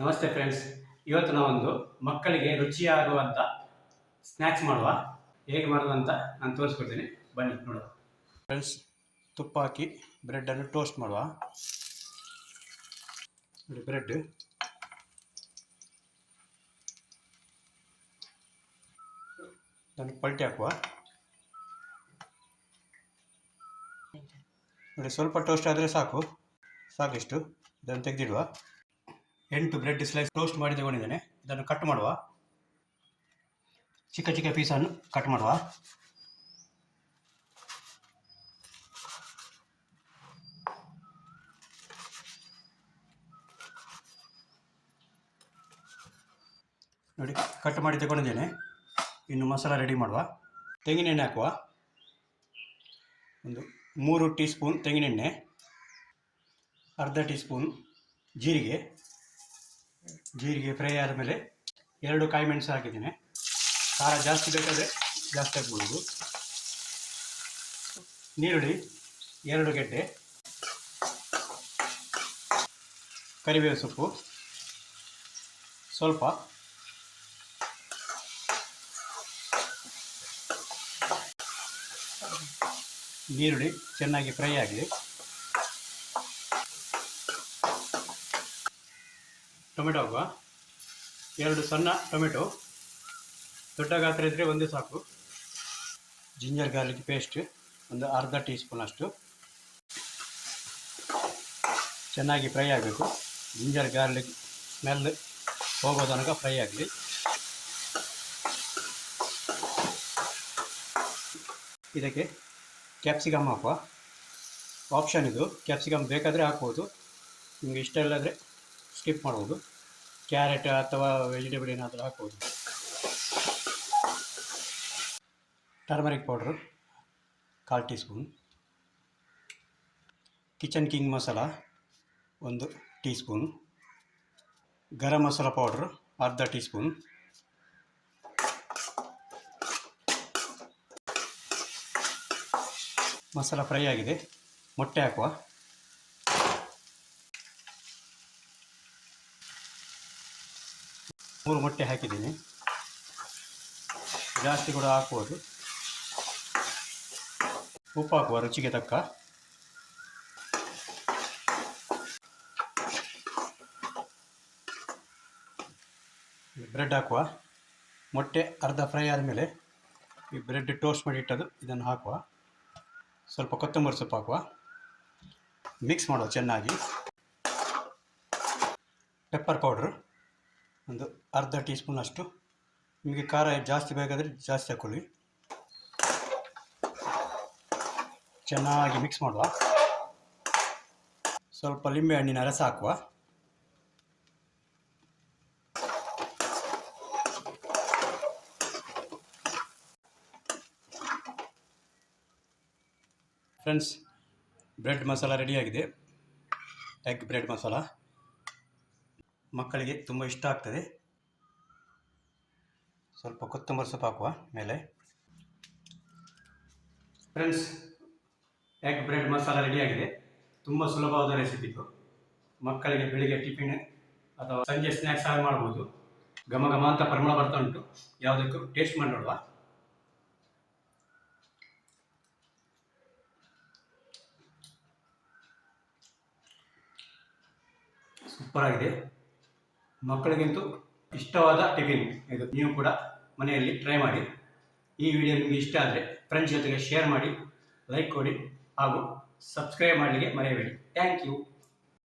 ನಮಸ್ತೆ ಫ್ರೆಂಡ್ಸ್, ಇವತ್ತು ನಾವೊಂದು ಮಕ್ಕಳಿಗೆ ರುಚಿಯಾಗುವಂಥ ಸ್ನ್ಯಾಕ್ಸ್ ಮಾಡುವ. ಹೇಗೆ ಮಾಡೋದು ಅಂತ ನಾನು ತೋರಿಸ್ಕೊಡ್ತೀನಿ, ಬನ್ನಿ ನೋಡುವ. ಫ್ರೆಂಡ್ಸ್, ತುಪ್ಪ ಹಾಕಿ ಬ್ರೆಡ್ಡನ್ನು ಟೋಸ್ಟ್ ಮಾಡುವ. ನೋಡಿ, ಬ್ರೆಡ್ ಅದನ್ನು ಪಲ್ಟಿ ಹಾಕುವ. ನೋಡಿ, ಸ್ವಲ್ಪ ಟೋಸ್ಟ್ ಆದರೆ ಸಾಕಿಷ್ಟು ಇದನ್ನು ತೆಗೆದಿಡುವ. 8 ಬ್ರೆಡ್ ಸ್ಲೈಸ್ ಟೋಸ್ಟ್ ಮಾಡಿ ತಗೊಂಡಿದ್ದೇನೆ. ಇದನ್ನು ಕಟ್ ಮಾಡುವ. ಚಿಕ್ಕ ಚಿಕ್ಕ ಪೀಸನ್ನು ಕಟ್ ಮಾಡುವ. ನೋಡಿ, ಕಟ್ ಮಾಡಿ ತಗೊಂಡಿದ್ದೇನೆ. ಇನ್ನು ಮಸಾಲ ರೆಡಿ ಮಾಡುವ. ತೆಂಗಿನೆಣ್ಣೆ ಹಾಕುವ. ಒಂದು 3 ಟೀ ಸ್ಪೂನ್ ತೆಂಗಿನೆಣ್ಣೆ, ಅರ್ಧ ಟೀ ಸ್ಪೂನ್ ಜೀರಿಗೆ ಫ್ರೈ ಆದಮೇಲೆ 2 ಕಾಯಿ ಮೆಣಸು ಹಾಕಿದ್ದೇನೆ. ಖಾರ ಜಾಸ್ತಿ ಬೇಕಾದರೆ ಜಾಸ್ತಿ ಹಾಕ್ಬೋದು. ನೀರುಳ್ಳಿ 2 ಗೆಡ್ಡೆ, ಕರಿಬೇವು ಸೊಪ್ಪು ಸ್ವಲ್ಪ, ನೀರುಳ್ಳಿ ಚೆನ್ನಾಗಿ ಫ್ರೈ ಆಗಲಿ. ಟೊಮೆಟೊ ಹಾಕುವ. 2 ಸಣ್ಣ ಟೊಮೆಟೊ, ದೊಡ್ಡ ಗಾತ್ರ ಇದ್ದರೆ ಒಂದೇ ಸಾಕು. ಜಿಂಜರ್ ಗಾರ್ಲಿಕ್ ಪೇಸ್ಟ್ ಒಂದು ಅರ್ಧ ಟೀ ಸ್ಪೂನ್ ಅಷ್ಟು. ಚೆನ್ನಾಗಿ ಫ್ರೈ ಆಗಬೇಕು. ಜಿಂಜರ್ ಗಾರ್ಲಿಕ್ ಸ್ಮೆಲ್ ಹೋಗೋ ತನಕ ಫ್ರೈ ಆಗಲಿ. ಇದಕ್ಕೆ ಕ್ಯಾಪ್ಸಿಕಮ್ ಹಾಕುವ. ಆಪ್ಷನ್ ಇದು, ಕ್ಯಾಪ್ಸಿಕಮ್ ಬೇಕಾದರೆ ಹಾಕ್ಬೋದು, ನಿಮಗೆ ಇಷ್ಟ ಇಲ್ಲದ್ರೆ ಸ್ಕಿಪ್ ಮಾಡ್ಬೋದು. ಕ್ಯಾರೆಟ್ ಅಥವಾ ವೆಜಿಟೇಬಲ್ ಏನಾದರೂ ಹಾಕ್ಬೋದು. Turmeric powder 1/4 teaspoon, kitchen king masala 1 teaspoon, garam masala powder ಅರ್ಧ ಟೀ ಸ್ಪೂನ್. ಮಸಾಲ ಫ್ರೈ ಆಗಿದೆ. ಮೊಟ್ಟೆ ಹಾಕುವ. ಮೂರು ಮೊಟ್ಟೆ ಹಾಕಿದ್ದೀನಿ. ಜಾಸ್ತಿ ಕೂಡ ಹಾಕ್ಬೋದು. ಉಪ್ಪು ಹಾಕುವ ರುಚಿಗೆ ತಕ್ಕ. ಬ್ರೆಡ್ ಹಾಕುವ. ಮೊಟ್ಟೆ ಅರ್ಧ ಫ್ರೈ ಆದಮೇಲೆ ಈ ಬ್ರೆಡ್ ಟೋಸ್ಟ್ ಮಾಡಿ ಇಟ್ಟದ್ದು ಇದನ್ನು ಹಾಕುವ. ಸ್ವಲ್ಪ ಕೊತ್ತಂಬರಿ ಸೊಪ್ಪು ಹಾಕುವ. ಮಿಕ್ಸ್ ಮಾಡುವ ಚೆನ್ನಾಗಿ. ಪೆಪ್ಪರ್ ಪೌಡ್ರು ಒಂದು ಅರ್ಧ ಟೀ ಸ್ಪೂನ್ ಅಷ್ಟು. ನಿಮಗೆ ಖಾರ ಜಾಸ್ತಿ ಬೇಕಾದರೆ ಜಾಸ್ತಿ ಹಾಕ್ಕೊಳ್ಳಿ. ಚೆನ್ನಾಗಿ ಮಿಕ್ಸ್ ಮಾಡುವ. ಸ್ವಲ್ಪ ಲಿಂಬೆ ಹಣ್ಣಿನ ರಸ ಹಾಕುವ. ಫ್ರೆಂಡ್ಸ್, ಬ್ರೆಡ್ ಮಸಾಲ ರೆಡಿಯಾಗಿದೆ. ಎಗ್ ಬ್ರೆಡ್ ಮಸಾಲ ಮಕ್ಕಳಿಗೆ ತುಂಬ ಇಷ್ಟ ಆಗ್ತದೆ. ಸ್ವಲ್ಪ ಕೊತ್ತಂಬರಿ ಸೊಪ್ಪು ಹಾಕುವ ಮೇಲೆ. ಫ್ರೆಂಡ್ಸ್, ಎಗ್ ಬ್ರೆಡ್ ಮಸಾಲ ರೆಡಿಯಾಗಿದೆ. ತುಂಬ ಸುಲಭವಾದ ರೆಸಿಪಿ ಇದು. ಮಕ್ಕಳಿಗೆ ಬೆಳಿಗ್ಗೆ ಟಿಫಿನ್ ಅಥವಾ ಸಂಜೆ ಸ್ನ್ಯಾಕ್ಸ್ ಆಗಿ ಮಾಡ್ಬೋದು. ಘಮ ಘಮ ಅಂತ ಪರಿಮಳ ಬರ್ತಾ ಉಂಟು. ಯಾವುದಕ್ಕೂ ಟೇಸ್ಟ್ ಮಾಡಿ ನೋಡುವ. ಸೂಪರ್ ಆಗಿದೆ. ಮಕ್ಕಳಿಗಂತೂ ಇಷ್ಟವಾದ ಟಿಫಿನ್ ಇದು. ನೀವು ಕೂಡ ಮನೆಯಲ್ಲಿ ಟ್ರೈ ಮಾಡಿ. ಈ ವಿಡಿಯೋ ನಿಮಗೆ ಇಷ್ಟ ಆದರೆ ಫ್ರೆಂಡ್ಸ್ ಜೊತೆಗೆ ಶೇರ್ ಮಾಡಿ, ಲೈಕ್ ಕೊಡಿ ಹಾಗೂ ಸಬ್ಸ್ಕ್ರೈಬ್ ಮಾಡಲಿಕ್ಕೆ ಮರೆಯಬೇಡಿ. Thank you.